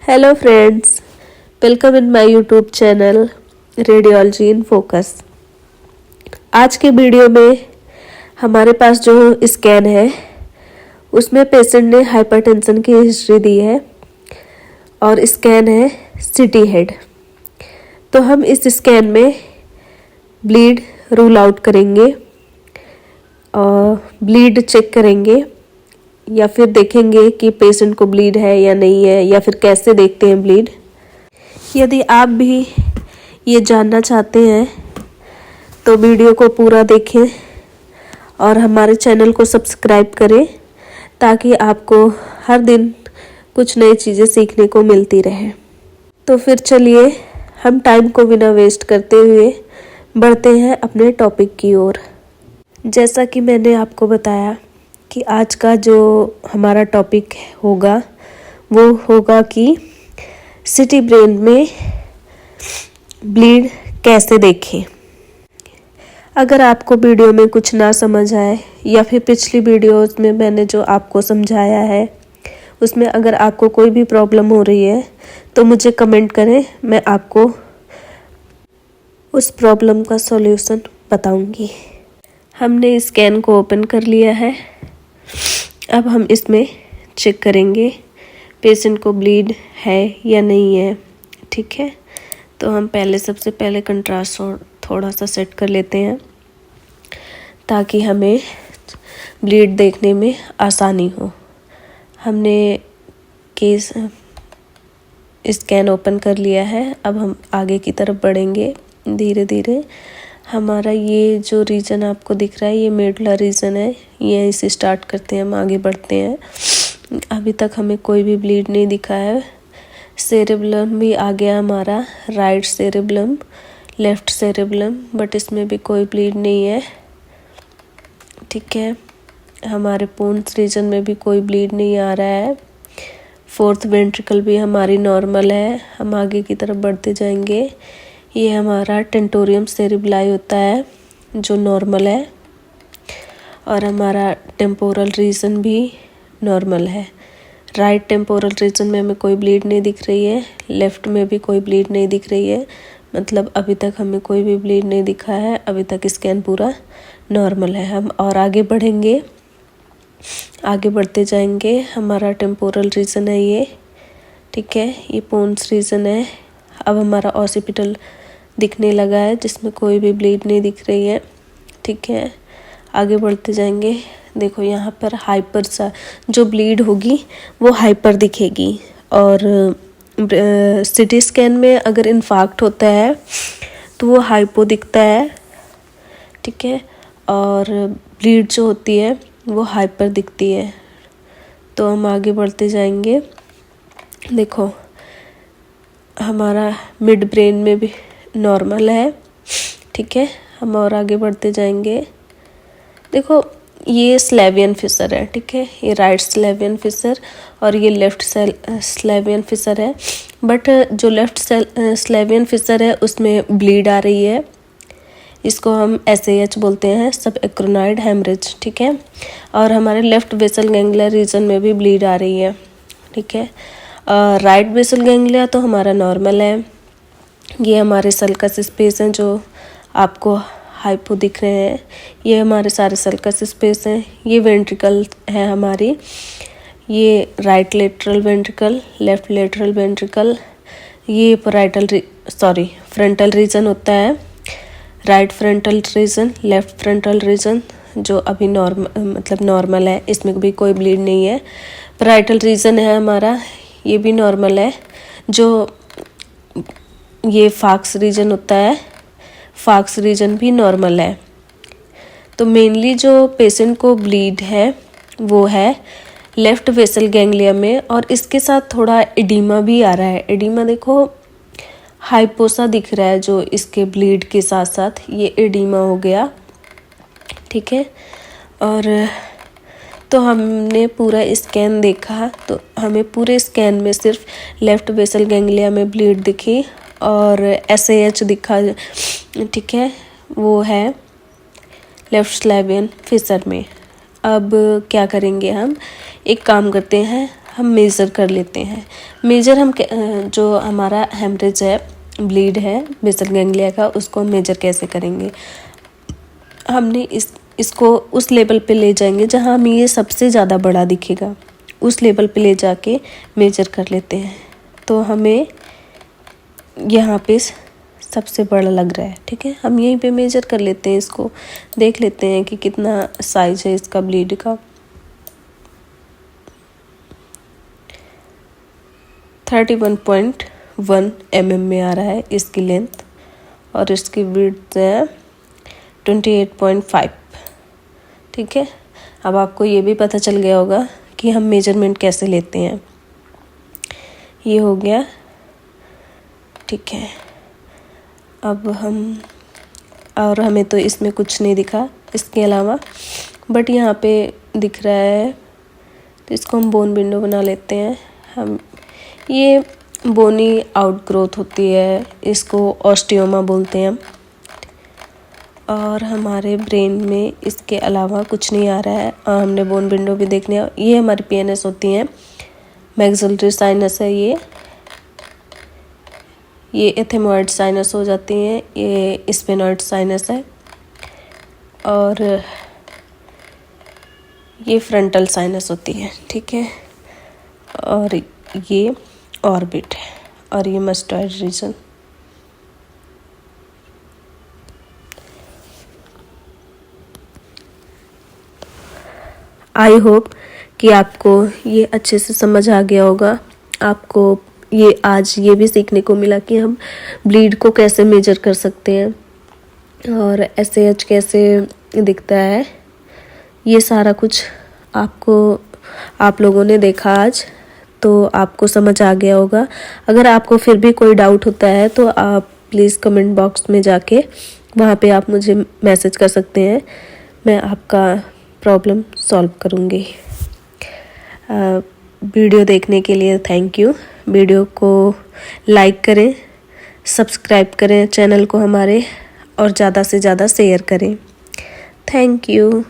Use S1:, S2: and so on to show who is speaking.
S1: Hello friends, welcome in my YouTube channel radiology in focus. आज के video में हमारे पास जो स्कैन है उसमें पेशेंट ने हाइपरटेंशन की हिस्ट्री दी है और स्कैन है सिटी हेड। तो हम इस स्कैन में ब्लीड रूल आउट करेंगे और ब्लीड चेक करेंगे या फिर देखेंगे कि पेशेंट को ब्लीड है या नहीं है, या फिर कैसे देखते हैं ब्लीड। यदि आप भी ये जानना चाहते हैं तो वीडियो को पूरा देखें और हमारे चैनल को सब्सक्राइब करें ताकि आपको हर दिन कुछ नई चीज़ें सीखने को मिलती रहे। तो फिर चलिए हम टाइम को बिना वेस्ट करते हुए बढ़ते हैं अपने टॉपिक की ओर। जैसा कि मैंने आपको बताया कि आज का जो हमारा टॉपिक होगा वो होगा कि सिटी ब्रेन में ब्लीड कैसे देखें। अगर आपको वीडियो में कुछ ना समझ आए या फिर पिछली वीडियोस में मैंने जो आपको समझाया है उसमें अगर आपको कोई भी प्रॉब्लम हो रही है तो मुझे कमेंट करें, मैं आपको उस प्रॉब्लम का सॉल्यूशन बताऊंगी। हमने स्कैन को ओपन कर लिया है। अब हम इसमें चेक करेंगे पेशेंट को ब्लीड है या नहीं है। ठीक है, तो हम सबसे पहले कंट्रास्ट थोड़ा सा सेट कर लेते हैं ताकि हमें ब्लीड देखने में आसानी हो। हमने केस स्कैन ओपन कर लिया है। अब हम आगे की तरफ बढ़ेंगे धीरे धीरे। हमारा ये जो रीजन आपको दिख रहा है ये मेडुला रीजन है, ये इसे स्टार्ट करते हैं, हम आगे बढ़ते हैं। अभी तक हमें कोई भी ब्लीड नहीं दिखा है। सेरेब्लम भी आ गया हमारा, right cerebellum, left cerebellum, but इसमें भी कोई ब्लीड नहीं है। ठीक है, हमारे पोन्स रीजन में भी कोई ब्लीड नहीं आ रहा है। फोर्थ वेंट्रिकल भी हमारी नॉर्मल है। हम आगे की तरफ बढ़ते जाएंगे। ये हमारा टेंटोरियम सेरिबलाई होता है जो नॉर्मल है और हमारा टेम्पोरल रीजन भी नॉर्मल है। राइट टेम्पोरल रीजन में हमें कोई ब्लीड नहीं दिख रही है, लेफ्ट में भी कोई ब्लीड नहीं दिख रही है, मतलब अभी तक हमें कोई भी ब्लीड नहीं दिखा है। अभी तक स्कैन पूरा नॉर्मल है। हम और आगे बढ़ेंगे, आगे बढ़ते जाएंगे। हमारा टेम्पोरल रीजन है ये, ठीक है, ये पोन्स रीजन है। अब हमारा ऑसिपिटल दिखने लगा है जिसमें कोई भी ब्लीड नहीं दिख रही है। ठीक है, आगे बढ़ते जाएंगे। देखो यहाँ पर हाइपर सा जो ब्लीड होगी वो हाइपर दिखेगी और सिटी स्कैन में अगर इन्फार्क्ट होता है तो वो हाइपो दिखता है। ठीक है, और ब्लीड जो होती है वो हाइपर दिखती है। तो हम आगे बढ़ते जाएंगे। देखो हमारा मिड ब्रेन में भी नॉर्मल है। ठीक है, हम और आगे बढ़ते जाएंगे। देखो ये स्लेवियन फिशर है, ठीक है, ये राइट स्लेवियन फिशर और ये लेफ्ट स्लेवियन फिशर है। बट जो लेफ्ट स्लेवियन फिशर है उसमें ब्लीड आ रही है। इसको हम SAH बोलते हैं, सब एक्रोनॉइड हेमरेज। ठीक है, और हमारे लेफ्ट बेसल गैंग्लिया रीजन में भी ब्लीड आ रही है। ठीक है, राइट बेसल गैंग्लिया तो हमारा नॉर्मल है। ये हमारे सल्कस स्पेस हैं जो आपको हाइपो दिख रहे हैं, ये हमारे सारे सल्कस स्पेस हैं। ये वेंट्रिकल है हमारी, ये right lateral ventricle, left lateral ventricle, ये फ्रंटल रीजन होता है, right frontal region, left frontal region जो अभी नॉर्मल है, इसमें भी कोई ब्लीड नहीं है। पैराइटल रीजन है हमारा, ये भी नॉर्मल है। जो ये फाक्स रीजन होता है, फाक्स रीजन भी नॉर्मल है। तो मेनली जो पेशेंट को ब्लीड है वो है लेफ्ट वेसल गैंग्लिया में, और इसके साथ थोड़ा एडिमा भी आ रहा है। एडिमा देखो हाइपोसा दिख रहा है जो इसके ब्लीड के साथ साथ ये एडिमा हो गया। ठीक है, और तो हमने पूरा स्कैन देखा तो हमें पूरे स्कैन में सिर्फ लेफ्ट बेसल गैंग्लिया में ब्लीड दिखी और SAH दिखा। ठीक है, वो है लेफ्ट स्लेवियन फिशर में। अब क्या करेंगे, हम एक काम करते हैं, हम मेज़र कर लेते हैं। मेजर हम जो हमारा हेमरेज है, ब्लीड है बेसल गैंग्लिया का, उसको हम मेजर कैसे करेंगे। हमने इसको उस लेवल पे ले जाएंगे जहाँ हमें ये सबसे ज़्यादा बड़ा दिखेगा, उस लेवल पे ले जाके मेजर कर लेते हैं। तो हमें यहाँ पे सबसे बड़ा लग रहा है, ठीक है। हम यहीं पे मेजर कर लेते हैं, इसको देख लेते हैं कि कितना साइज है इसका ब्लीड का। 31.1 mm में आ रहा है इसकी लेंथ, और इसकी विड्थ है 28.5, ठीक है। अब आपको ये भी पता चल गया होगा कि हम मेजरमेंट कैसे लेते हैं। ये हो गया, ठीक है। अब और हमें तो इसमें कुछ नहीं दिखा इसके अलावा, बट यहाँ पे दिख रहा है, तो इसको हम बोन विंडो बना लेते हैं। हम ये बोनी आउटग्रोथ होती है, इसको ऑस्टियोमा बोलते हैं हम। और हमारे ब्रेन में इसके अलावा कुछ नहीं आ रहा है, और हमने बोन विंडो भी देखने। ये हमारी पीएनएस होती हैं, मैक्सिलरी साइनस है ये एथेमॉइड साइनस हो जाती हैं, ये स्फेनॉइड साइनस है, और ये फ्रंटल साइनस होती है, ठीक है। और ये ऑर्बिट है, और ये मस्टॉइड रीजन। आई होप कि आपको ये अच्छे से समझ आ गया होगा। आपको ये आज ये भी सीखने को मिला कि हम ब्लीड को कैसे मेजर कर सकते हैं और एसएएच कैसे दिखता है। ये सारा कुछ आप लोगों ने देखा आज, तो आपको समझ आ गया होगा। अगर आपको फिर भी कोई डाउट होता है तो आप प्लीज़ कमेंट बॉक्स में जाके वहाँ पे आप मुझे मैसेज कर सकते हैं, मैं आपका प्रॉब्लम सॉल्व करूँगी। वीडियो देखने के लिए थैंक यू। वीडियो को लाइक करें, सब्सक्राइब करें चैनल को हमारे, और ज़्यादा से ज़्यादा शेयर करें। Thank you.